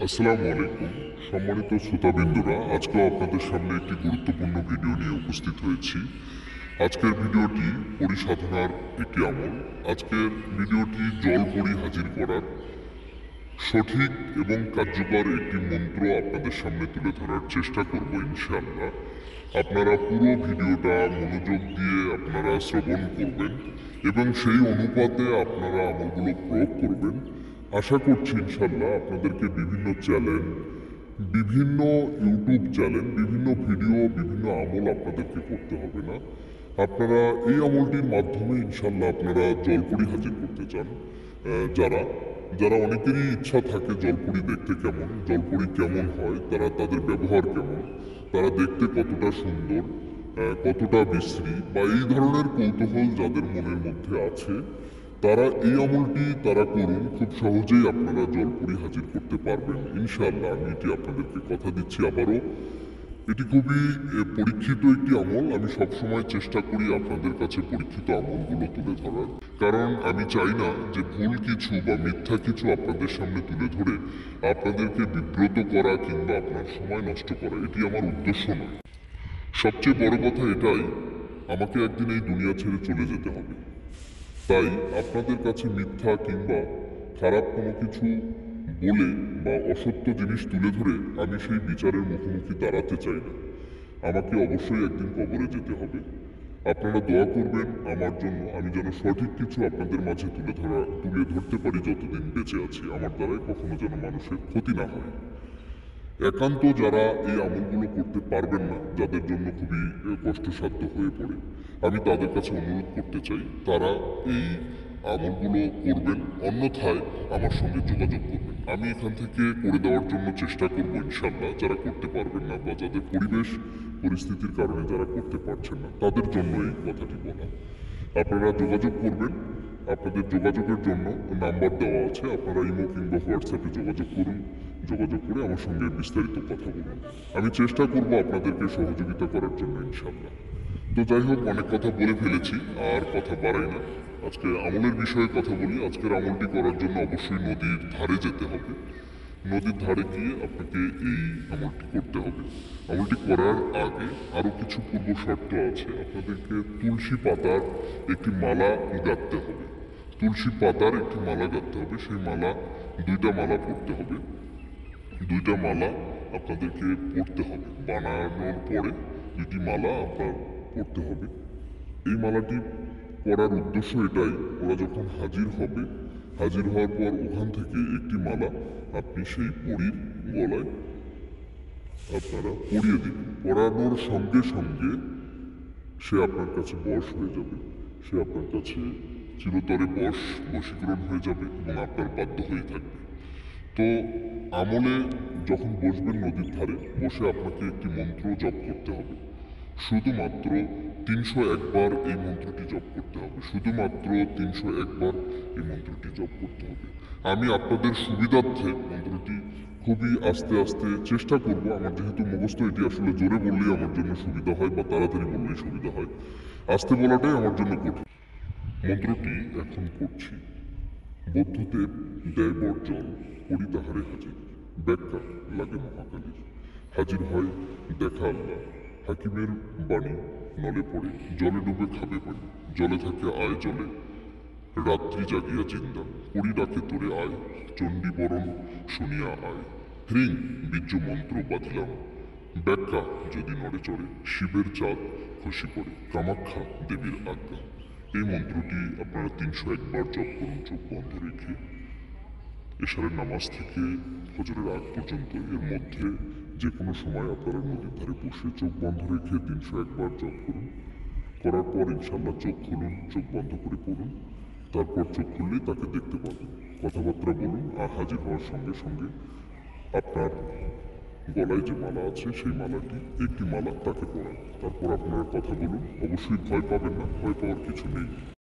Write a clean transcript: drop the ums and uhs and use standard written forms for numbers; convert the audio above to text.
আসসালামু আলাইকুম। সম্মানিত শ্রোতাবৃন্দরা, আজকেও আপনাদের সামনে একটি গুরুত্বপূর্ণ ভিডিও নিয়ে উপস্থিত হয়েছি। আজকের ভিডিওটি পরিসাধনার একটি আমল। আজকের ভিডিওটি জলপরি হাজির করার সঠিক এবং কার্যকর একটি মন্ত্র আপনাদের সামনে তুলে ধরার চেষ্টা করব ইনশাআল্লাহ। আপনারা পুরো ভিডিওটা মনোযোগ দিয়ে আপনারা শ্রবণ করবেন এবং সেই অনুপাতে আপনারা আমলগুলো প্রয়োগ করবেন। আশা করছি ইনশাআল্লাহ আপনাদেরকে বিভিন্ন চ্যানেল, বিভিন্ন ইউটিউব চ্যানেল, বিভিন্ন ভিডিও, বিভিন্ন আমল আপনাদেরকে করতে হবে না। আপনারা এই আমলটির মাধ্যমে ইনশাআল্লাহ আপনারা জলপরি হাজির করতে চান। যারা যারা অনেকেরই ইচ্ছা থাকে জলপরি দেখতে কেমন, জলপরি কেমন হয়, তাদের ব্যবহার কেমন, তারা দেখতে কতটা সুন্দর, কতটা বিশ্রী, বা এই ধরনের কৌতূহল যাদের মনের মধ্যে আছে, তারা এই আমলটি তারা করুন। খুব সহজেই আপনারা জলপরি হাজির করতে পারবেন ইনশাআল্লাহ। আমি এটি আপনাদেরকে কথা দিচ্ছি আবারও। এটি খুবই পরীক্ষিত একটি আমল। আমি সবসময় চেষ্টা করি আপনাদের কাছে পরীক্ষিত আমলগুলো তুলে ধরার, কারণ আমি চাই না যে ভুল কিছু বা মিথ্যা কিছু আপনাদের সামনে তুলে ধরে আপনাদেরকে বিব্রত করা কিংবা আপনার সময় নষ্ট করা, এটি আমার উদ্দেশ্য নয়। সবচেয়ে বড় কথা এটাই, আমাকে একদিন এই দুনিয়া ছেড়ে চলে যেতে হবে। তাই আপনাদের কাছে মিথ্যা কিংবা খারাপ কোনো কিছু বলে বা অসত্য জিনিস তুলে ধরে আমি সেই বিচারের মুখোমুখি দাঁড়াতে চাই না। আমাকে অবশ্যই একদিন কবরে যেতে হবে। আপনারা দোয়া করবেন আমার জন্য, আমি যেন সঠিক কিছু আপনাদের মাঝে তুলে ধরতে পারি যতদিন বেঁচে আছি। আমার দ্বারাই কখনো যেন মানুষের ক্ষতি না হয়। একান্ত যারা এই আমলগুলো করতে পারবেন না, যাদের জন্য খুবই কষ্টসাধ্য হয়ে পড়ে, আমি তাদের কাছে অনুরোধ করতে চাই তারা এই আমলগুলো করবেন, অন্যথায় আমার সঙ্গে যোগাযোগ করবেন। আমি এখান থেকে করে দেওয়ার জন্য চেষ্টা করব ইনশাল্লাহ। যারা করতে পারবেন না বা যাদের পরিবেশ পরিস্থিতির কারণে যারা করতে পারছেন না, তাদের জন্য এই কথাটি বলা। আপনারা যোগাযোগ করবেন। আপনাদের যোগাযোগের জন্য নাম্বার দেওয়া আছে, আপনারা ইমো কিংবা হোয়াটসঅ্যাপে যোগাযোগ করুন। যোগাযোগ করে আমার সঙ্গে বিস্তারিত কথা বলুন। আমি চেষ্টা করব আপনাদেরকে সহযোগিতা করার জন্য ইনশাল্লাহ। তো যাই হোক, অনেক কথা বলে ফেলেছি, আর কথা বাড়াই না। আজকে আমলের বিষয়ে কথা বলি। আজকের আমলটি করার জন্য অবশ্যই নদীর ধারে যেতে হবে। নদীর ধারে গিয়ে আপনাকে এই আমলটি করতে হবে। আমলটি করার আগে আরও কিছু পূর্ব শর্ত আছে। আপনাদেরকে তুলসী পাতার একটি মালা গাঁথতে হবে। তুলসী পাতার একটি মালা গাঁথতে হবে। সেই মালা, দুইটা মালা পড়তে হবে। দুইটা মালা আপনাদেরকে পড়তে হবে। বানানোর পরে দুইটি মালা আপনার পড়তে হবে। এই মালাটি পড়ার উদ্দেশ্য এটাই, ওরা যখন হাজির হবে, হাজির হওয়ার পর ওখান থেকে একটি মালা আপনি সেই পরীর গলায় আপনারা পরিয়ে দিবেন। পরানোর সঙ্গে সঙ্গে সে আপনার কাছে বশ হয়ে যাবে। সে আপনার কাছে চিরতরে বশীকরণ হয়ে যাবে এবং আপনার বাধ্য হয়ে থাকবে। তো আমলে যখন বসবেন নদীর ধারে, বসে আপনাকে একটি মন্ত্র জপ করতে হবে। শুধুমাত্র 301 বার এই মন্ত্রটি জপ করতে হবে। শুধুমাত্র 301 বার এই মন্ত্রটি জপ করতে হবে। আমি আপনাদের সুবিধার্থে মন্ত্রটি খুবই আস্তে আস্তে চেষ্টা করব। আমার যেহেতু মুখস্থ, এটি আসলে জোরে বললেই আমার জন্য সুবিধা হয় বা তাড়াতাড়ি বললেই সুবিধা হয়। আস্তে বলাটাই আমার জন্য কঠিন। মন্ত্রটি এখন পড়ছি। বৌদ্ধদেব দেয় বর্জন, করি তাহারে হাজির। ব্যাখ্যা লাগে মহাকালীর। হাজির হয় দেখা আল্লাহ। হাকিমের বাণী নলে পড়ে, জলে ডুবে খাবে পানি। জলে থাকে আয় জলে, রাত্রি জাগিয়া চিন্তা। করি ডাকে তোরে আয়, চণ্ডীবরণ শুনিয়া আয়। হ্রিং বীর্য মন্ত্র বাঁধিলাম। ব্যাখ্যা যদি নড়ে চড়ে, শিবের চাঁদ খসি পড়ে। কামাখ্যা দেবীর আজ্ঞা। এই মন্ত্রটি আপনারা 301 বার জপ করুন চোখ বন্ধ রেখে। এশারের নামাজ থেকে ফজরের আগ পর্যন্ত, এর মধ্যে যে কোনো সময় আপনারা নদীর ধারে বসে চোখ বন্ধ রেখে 301 বার জপ করুন। করার পর ইনশাল্লাহ চোখ খুলুন, চোখ বন্ধ করে পড়ুন। তারপর চোখ খুললেই তাকে দেখতে পাবেন। কথাবার্তা বলুন, আর হাজির হওয়ার সঙ্গে সঙ্গে আপনার গলায় যে মালা আছে সেই মালাটি, একটি মালা তাকে পরান। তারপর আপনারা কথা বলুন। অবশ্যই ভয় পাবেন না, ভয় পাওয়ার কিছু নেই।